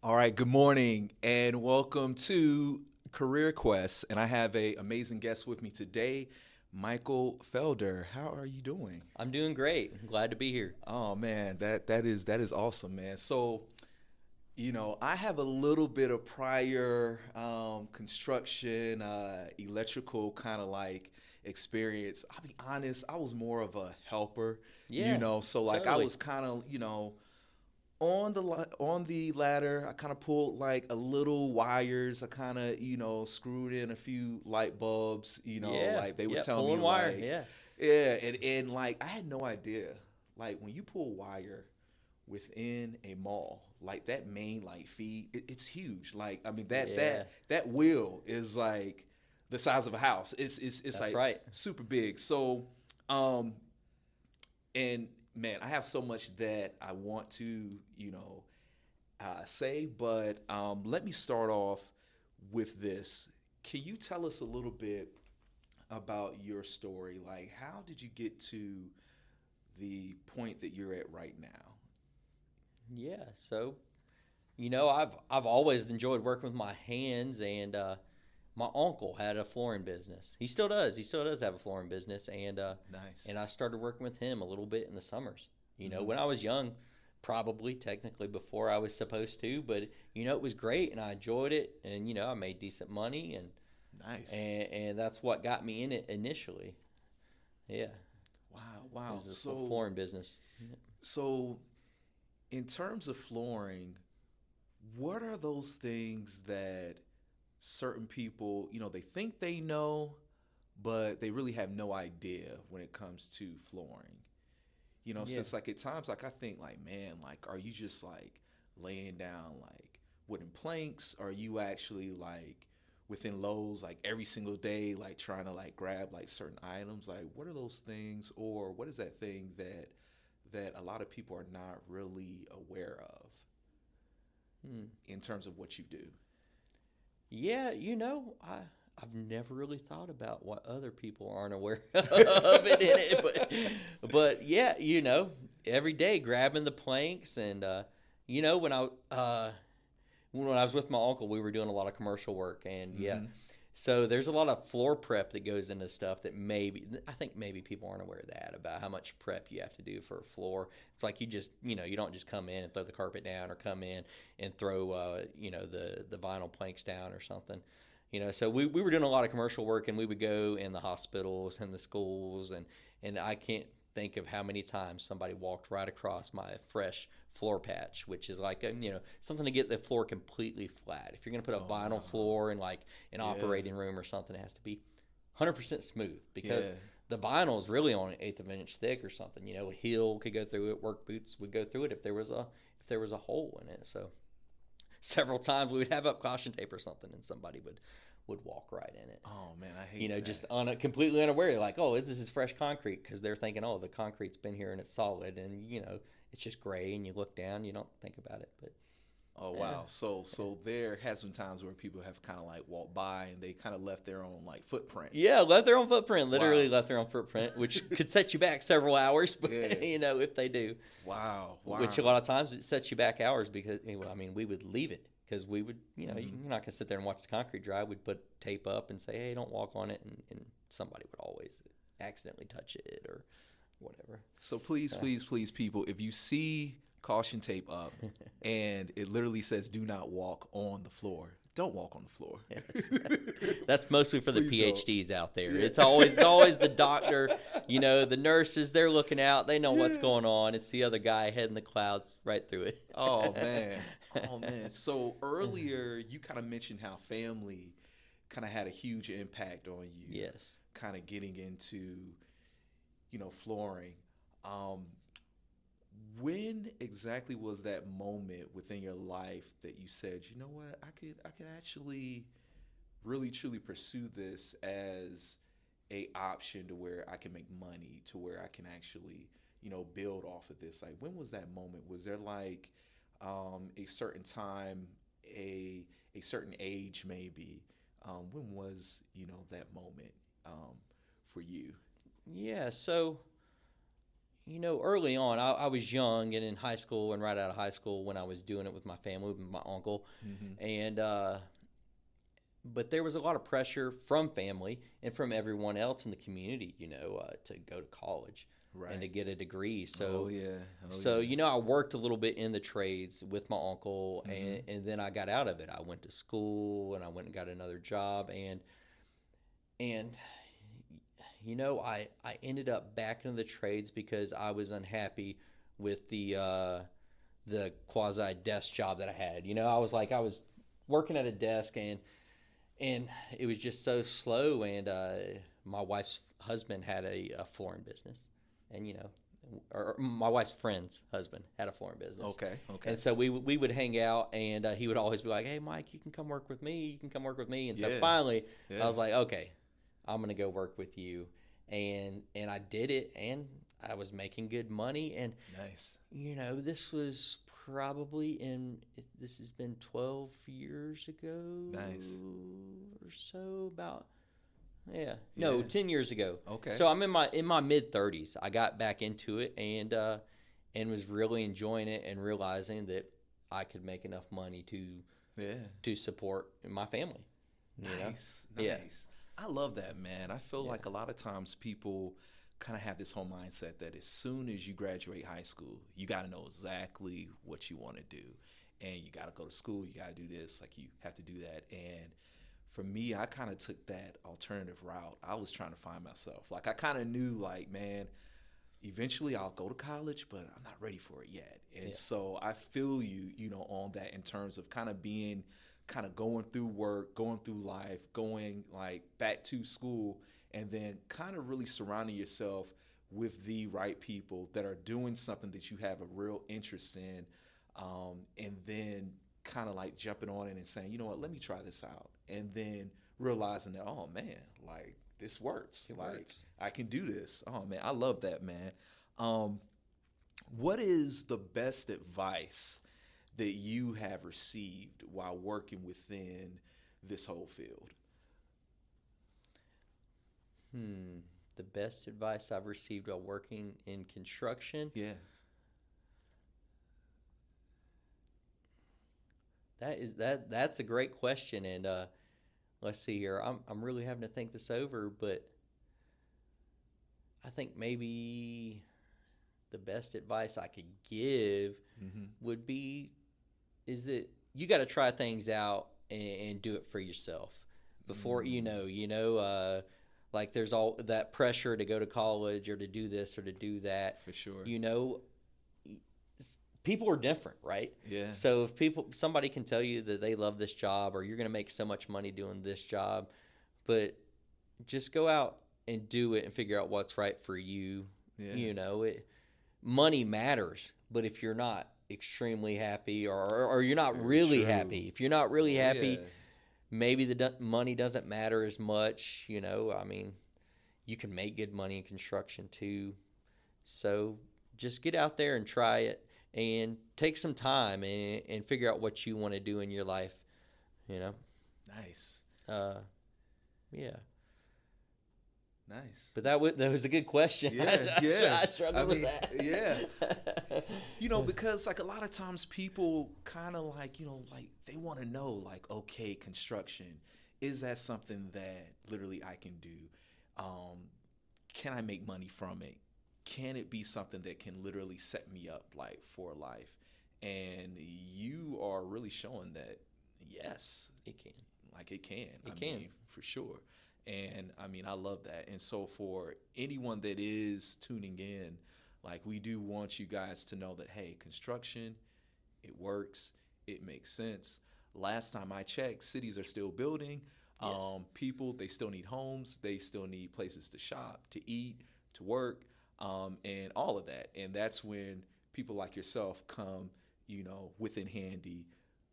All right, good morning and welcome to Career Quest. And I have an amazing guest with me today, Michael Felder. How are you doing? I'm doing great. I'm glad to be here. Oh man, that is awesome, man. So, I have a little bit of prior construction, electrical kind of like experience. I'll be honest, I was more of a helper, Yeah, so like I totally. was kind of, on the ladder. I kind of pulled like a little wires. I kind of screwed in a few light bulbs. Yeah, Like they would yeah, tell me pulling wire. like, Yeah, yeah, and like I had no idea. Like when you pull wire within a mall, like that main light feed, it's huge. Like I mean that yeah, that that wheel is like the size of a house. It's that's like right. super big. So um and man, I have so much that I want to, say, but let me start off with this. Can you tell us a little bit about your story? Like, how did you get to the point that you're at right now? Yeah. So, I've always enjoyed working with my hands, and my uncle had a flooring business. He still does. He still does have a flooring business, Nice. and I started working with him a little bit in the summers. Hmm. When I was young, probably technically before I was supposed to, but it was great, and I enjoyed it, and I made decent money, and Nice. and that's what got me in it initially. Yeah, Wow. it Wow. was a So, flooring business. so in terms of flooring, what are those things that certain people, they think they know, but they really have no idea when it comes to flooring. Yeah. Since like at times like I think like, man, like are you just like laying down like wooden planks? Are you actually like within Lowe's like every single day like trying to like grab like certain items? Like what are those things or what is that thing that a lot of people are not really aware of Hmm. in terms of what you do? Yeah, I've never really thought about what other people aren't aware of it in it, but yeah, every day grabbing the planks and when I was with my uncle, we were doing a lot of commercial work, and yeah, Mm-hmm. so there's a lot of floor prep that goes into stuff that I think maybe people aren't aware of that about how much prep you have to do for a floor. It's like you don't just come in and throw the carpet down or come in and throw the vinyl planks down or something. So we were doing a lot of commercial work, and we would go in the hospitals and the schools, and I can't think of how many times somebody walked right across my fresh floor patch, which is like something to get the floor completely flat. If you're going to put a Oh vinyl wow. floor in like an Yeah. operating room or something, it has to be 100% smooth because Yeah. the vinyl is really on an eighth of an inch thick or something. A heel could go through it, work boots would go through it if there was a hole in it. So several times we would have up caution tape or something, and somebody would walk right in it. Oh man, I hate Just that. completely unaware, like, oh, this is fresh concrete, because they're thinking, oh, the concrete's been here and it's solid, and it's just gray, and you look down, you don't think about it, but Oh yeah, wow. So yeah, so there has been times where people have kind of like walked by and they kind of left their own like footprint. yeah, left their own footprint, literally Wow. left their own footprint, which could set you back several hours, but Yeah. if they do, Wow. which a Wow. lot of times it sets you back hours, because I mean, we would leave it because we would, Hmm. you're not gonna sit there and watch the concrete dry. We'd put tape up and say, hey, don't walk on it, and somebody would always accidentally touch it or whatever. So please, Uh, please, please, people, if you see caution tape up and it literally says "Do not walk on the floor," don't walk on the floor. Yes. That's mostly for the Please don't. PhDs out there. Yeah. It's always the doctor, the nurses. They're looking out. They know what's Yeah. going on. It's the other guy head in the clouds right through Oh man. Oh it. man. So earlier you kind of mentioned how family kind of had a huge impact on you, Yes. kind of getting into, flooring. Um, when exactly was that moment within your life that you said, you know what, I could actually really truly pursue this as a option to where I can make money, to where I can actually, build off of this? Like, when was that moment? Was there like a certain time, a certain age maybe? When was that moment for you? Yeah. So early on, I was young and in high school and right out of high school when I was doing it with my family, with my uncle. Mm-hmm. And, but there was a lot of pressure from family and from everyone else in the community, to go to college and to Right. get a degree. Oh So, yeah. Oh so yeah. I worked a little bit in the trades with my uncle, Mm-hmm. and then I got out of it. I went to school and I went and got another job, and I ended up back into the trades because I was unhappy with the quasi desk job that I had. I was working at a desk, and it was just so slow. And my wife's husband had a flooring business, and or my wife's friend's husband had a flooring business. Okay. Okay. And so we would hang out, and he would always be like, "Hey, Mike, you can come work with me. You can come work with me." And so Yeah. finally, I Yeah. was like, "Okay, I'm gonna go work with you," and I did it, and I was making good money, and Nice. this was probably this has been 12 years ago Nice. or so, about. Yeah. No, Yeah. 10 years ago. Okay. So I'm in my mid 30s. I got back into it, and was really enjoying it and realizing that I could make enough money Yeah. to support my family. you know? Nice. Yeah. Nice. I love that, man. I feel Yeah. like a lot of times people kind of have this whole mindset that as soon as you graduate high school, you got to know exactly what you want to do. And you got to go to school, you got to do this, like you have to do that. And for me, I kind of took that alternative route. I was trying to find myself. Like I kind of knew like, man, eventually I'll go to college, but I'm not ready for it yet. And Yeah. so I feel you, on that in terms of kind of being kind of going through work, going through life, going like back to school, and then kind of really surrounding yourself with the right people that are doing something that you have a real interest in, and then kind of like jumping on it and saying, you know what, let me try this out, and then realizing that, oh man, like this works. It like works. I can do this. Oh man, I love that, man. What is the best advice that you have received while working within this whole field? The best advice I've received while working in construction. Yeah. That's a great question, and let's see here. I'm really having to think this over, but I think maybe the best advice I could give Mm-hmm. would be is that you got to try things out and do it for yourself before like there's all that pressure to go to college or to do this or to do that. For sure. People are different, right? Yeah. So if somebody can tell you that they love this job or you're going to make so much money doing this job, but just go out and do it and figure out what's right for you. Yeah. Money matters, but if you're not extremely happy or you're not Very really true. happy, if you're not really Oh, happy, yeah. maybe the money doesn't matter as much. I mean, you can make good money in construction too. So just get out there and try it and take some time and figure out what you want to do in your life. Nice. Yeah. Nice. But that was a good question. Yeah, yeah. I struggled with that. Yeah. Because like a lot of times people kind of like, like they want to know like, okay, construction, is that something that literally I can do? Can I make money from it? Can it be something that can literally set me up like for life? And you are really showing that, yes, It can. like it can. It I can. mean, for sure. And I mean, I love that. And so for anyone that is tuning in, like we do want you guys to know that, hey, construction, it works. It makes sense. Last time I checked, cities are still building. Yes. People, they still need homes. They still need places to shop, to eat, to work, and all of that. And that's when people like yourself come, within handy,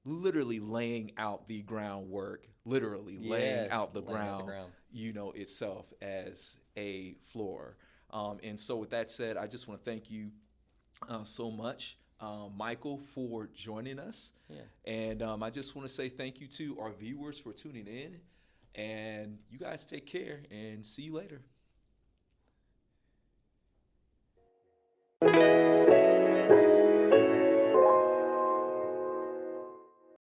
literally laying out the groundwork, literally laying Yes, out the laying out the ground, ground. itself as a floor. And so with that said, I just want to thank you so much, Michael, for joining us. Yeah. And I just want to say thank you to our viewers for tuning in. And you guys take care and see you later.